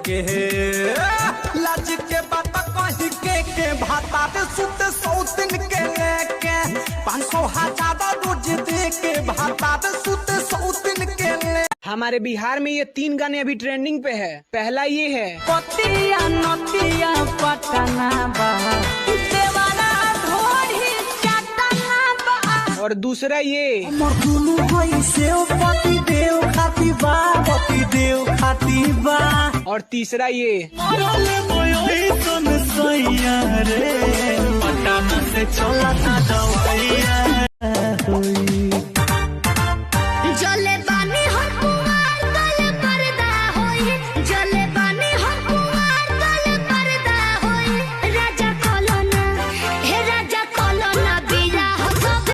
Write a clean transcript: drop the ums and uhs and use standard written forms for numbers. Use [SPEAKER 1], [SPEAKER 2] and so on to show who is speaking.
[SPEAKER 1] के लाज के बात कही के भाता पे सुत 100 दिन के लेके 500,000 रोज दे के भाता पे सुत 100 दिन के ले।
[SPEAKER 2] हमारे बिहार में ये 3 गाने अभी ट्रेंडिंग पे है। पहला ये है
[SPEAKER 3] पतिया नतिया पटना बा देवाना धोरी चटना बा,
[SPEAKER 2] और दूसरा ये
[SPEAKER 3] मखुनु होई से पति देव खाती बा, पति देव खाती बा,
[SPEAKER 2] और तीसरा ये
[SPEAKER 3] मरले मोई सन सैया रे पटना से चलता दवा